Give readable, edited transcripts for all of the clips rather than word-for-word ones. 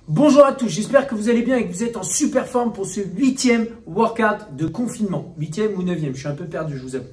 Bonjour à tous, j'espère que vous allez bien et que vous êtes en super forme pour ce 8e workout de confinement. 8e ou 9e, je suis un peu perdu, je vous avoue.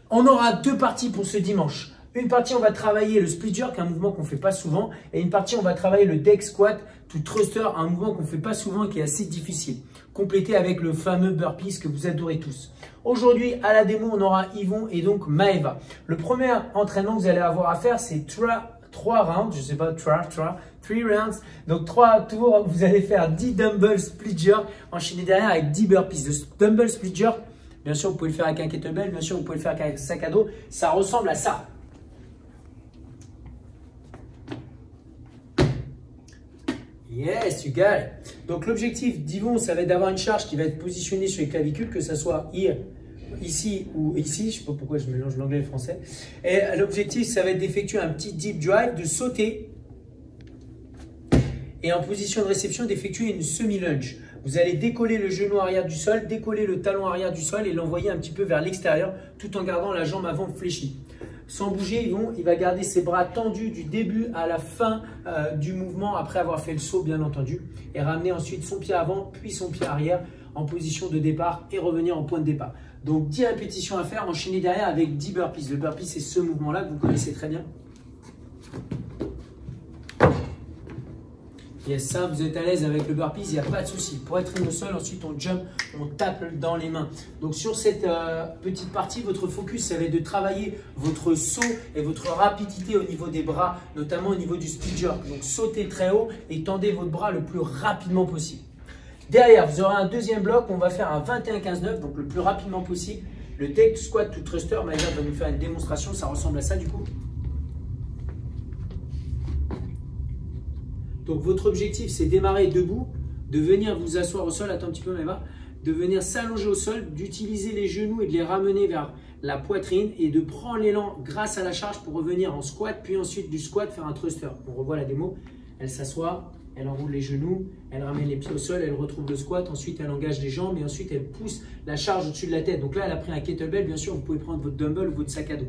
On aura deux parties pour ce dimanche. Une partie, on va travailler le split jerk, un mouvement qu'on ne fait pas souvent. Et une partie, on va travailler le deck squat to thruster, un mouvement qu'on ne fait pas souvent et qui est assez difficile. Complété avec le fameux burpees que vous adorez tous. Aujourd'hui, à la démo, on aura Yvon et donc Maeva. Le premier entraînement que vous allez avoir à faire, c'est 3 rounds, je sais pas, 3 rounds. Donc 3 tours, vous allez faire 10 dumbbell split jerk, enchaîné derrière avec 10 burpees. Le dumbbell split jerk, bien sûr, vous pouvez le faire avec un kettlebell, bien sûr, vous pouvez le faire avec un sac à dos. Ça ressemble à ça. Yes, you got it. Donc l'objectif d'Yvon, ça va être d'avoir une charge qui va être positionnée sur les clavicules, que ce soit ici ou ici, je ne sais pas pourquoi je mélange l'anglais et le français. Et l'objectif, ça va être d'effectuer un petit deep drive, de sauter et en position de réception, d'effectuer une semi-lunge. Vous allez décoller le genou arrière du sol, décoller le talon arrière du sol et l'envoyer un petit peu vers l'extérieur tout en gardant la jambe avant fléchie. Sans bouger, il va garder ses bras tendus du début à la fin du mouvement après avoir fait le saut bien entendu et ramener ensuite son pied avant puis son pied arrière en position de départ et revenir en point de départ. Donc 10 répétitions à faire, enchaîner derrière avec 10 burpees. Le burpee, c'est ce mouvement-là que vous connaissez très bien. Yes, ça, vous êtes à l'aise avec le burpees, il n'y a pas de souci. Poitrine au sol, ensuite on jump, on tape dans les mains. Donc sur cette petite partie, votre focus, ça va être de travailler votre saut et votre rapidité au niveau des bras, notamment au niveau du split jerk. Donc sautez très haut et tendez votre bras le plus rapidement possible. Derrière, vous aurez un deuxième bloc, on va faire un 21-15-9, donc le plus rapidement possible. Le deck squat to thruster, Maëva va nous faire une démonstration, ça ressemble à ça du coup. Donc votre objectif, c'est démarrer debout, de venir vous asseoir au sol, attends un petit peu Maëva, de venir s'allonger au sol, d'utiliser les genoux et de les ramener vers la poitrine et de prendre l'élan grâce à la charge pour revenir en squat, puis ensuite du squat faire un thruster. On revoit la démo, elle s'assoit, elle enroule les genoux, elle ramène les pieds au sol, elle retrouve le squat, ensuite elle engage les jambes et ensuite elle pousse la charge au-dessus de la tête. Donc là, elle a pris un kettlebell, bien sûr, vous pouvez prendre votre dumbbell ou votre sac à dos.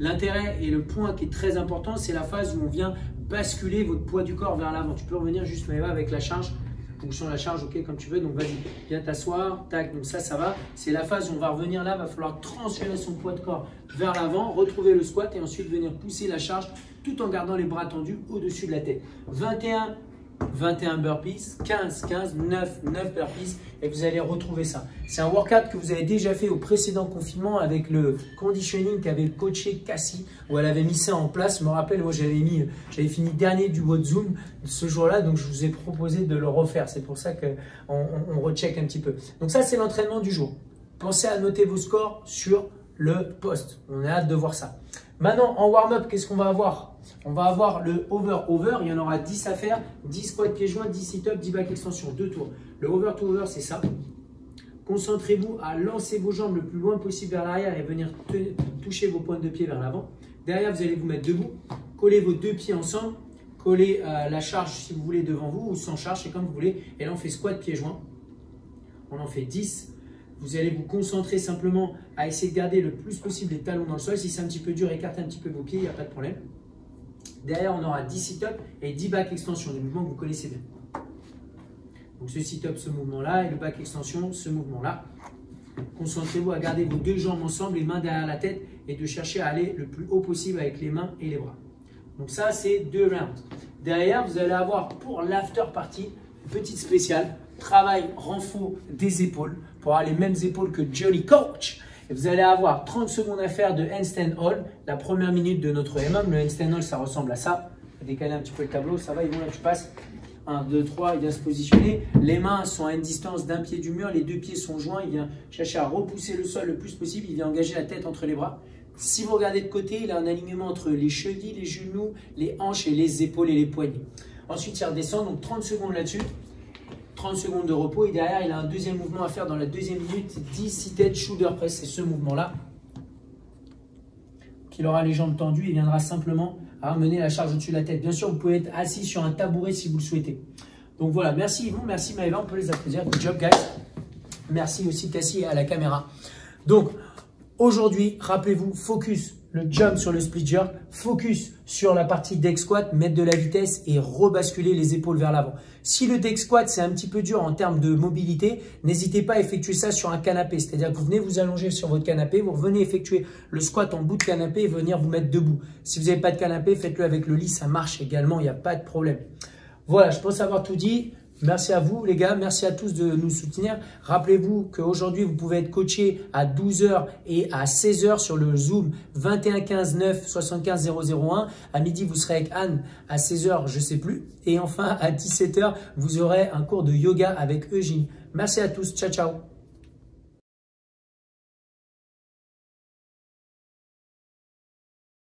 L'intérêt et le point qui est très important, c'est la phase où on vient basculer votre poids du corps vers l'avant. Tu peux revenir juste Maëva avec la charge, fonction de la charge, ok, comme tu veux. Donc vas-y, viens t'asseoir, tac, donc ça va. C'est la phase où on va revenir là, il va falloir transférer son poids de corps vers l'avant, retrouver le squat et ensuite venir pousser la charge tout en gardant les bras tendus au-dessus de la tête. 21 burpees, 15, 9 burpees et vous allez retrouver ça. C'est un workout que vous avez déjà fait au précédent confinement avec le conditioning qu'avait coaché Cassie où elle avait mis ça en place. Je me rappelle, moi j'avais fini dernier du WOD Zoom ce jour-là, donc je vous ai proposé de le refaire. C'est pour ça qu'on recheck un petit peu. Donc ça, c'est l'entraînement du jour. Pensez à noter vos scores sur le post. On a hâte de voir ça. Maintenant, en warm-up, qu'est-ce qu'on va avoir? On va avoir le over-over, il y en aura 10 à faire, 10 squats pieds joints, 10 sit-ups, 10 back extension, 2 tours. Le over-to-over, c'est ça. Concentrez-vous à lancer vos jambes le plus loin possible vers l'arrière et venir toucher vos pointes de pied vers l'avant. Derrière, vous allez vous mettre debout, coller vos deux pieds ensemble, coller la charge si vous voulez devant vous ou sans charge, c'est comme vous voulez. Et là, on fait squat pieds joints. On en fait 10. Vous allez vous concentrer simplement à essayer de garder le plus possible les talons dans le sol. Si c'est un petit peu dur, écartez un petit peu vos pieds, il n'y a pas de problème. Derrière, on aura 10 sit-ups et 10 back extension, des mouvements que vous connaissez bien. Donc ce sit-up, ce mouvement-là, et le back extension, ce mouvement-là. Concentrez-vous à garder vos deux jambes ensemble, les mains derrière la tête et de chercher à aller le plus haut possible avec les mains et les bras. Donc ça, c'est 2 rounds. Derrière, vous allez avoir pour l'after party, une petite spéciale, travail renfort des épaules pour avoir les mêmes épaules que Johnny Coach. Et vous allez avoir 30 secondes à faire de handstand hold, la première minute de notre MM. Le handstand hold, ça ressemble à ça. Je vais décaler un petit peu le tableau, ça va, Yvon, là tu passes. 1, 2, 3, il vient se positionner. Les mains sont à une distance d'un pied du mur, les deux pieds sont joints. Il vient chercher à repousser le sol le plus possible. Il vient engager la tête entre les bras. Si vous regardez de côté, il a un alignement entre les chevilles, les genoux, les hanches et les épaules et les poignets. Ensuite, il redescend, donc 30 secondes là-dessus. 30 secondes de repos et derrière, il a un deuxième mouvement à faire dans la deuxième minute, 10 seated shoulder press, c'est ce mouvement-là. Il aura les jambes tendues, il viendra simplement à amener la charge au-dessus de la tête. Bien sûr, vous pouvez être assis sur un tabouret si vous le souhaitez. Donc voilà, merci Yvon, merci Maëva, on peut les applaudir. Good job guys. Merci aussi Cassie à la caméra. Donc aujourd'hui, rappelez-vous, focus. le jump sur le split jerk, focus sur la partie deck squat, mettre de la vitesse et rebasculer les épaules vers l'avant. Si le deck squat, c'est un petit peu dur en termes de mobilité, n'hésitez pas à effectuer ça sur un canapé. C'est-à-dire que vous venez vous allonger sur votre canapé, vous revenez effectuer le squat en bout de canapé et venir vous mettre debout. Si vous n'avez pas de canapé, faites-le avec le lit, ça marche également, il n'y a pas de problème. Voilà, je pense avoir tout dit. Merci à vous les gars, merci à tous de nous soutenir. Rappelez-vous qu'aujourd'hui, vous pouvez être coaché à 12 h et à 16 h sur le Zoom 21 15 9 75 001. À midi, vous serez avec Anne. À 16 h, je ne sais plus. Et enfin, à 17 h, vous aurez un cours de yoga avec Eugénie. Merci à tous. Ciao, ciao.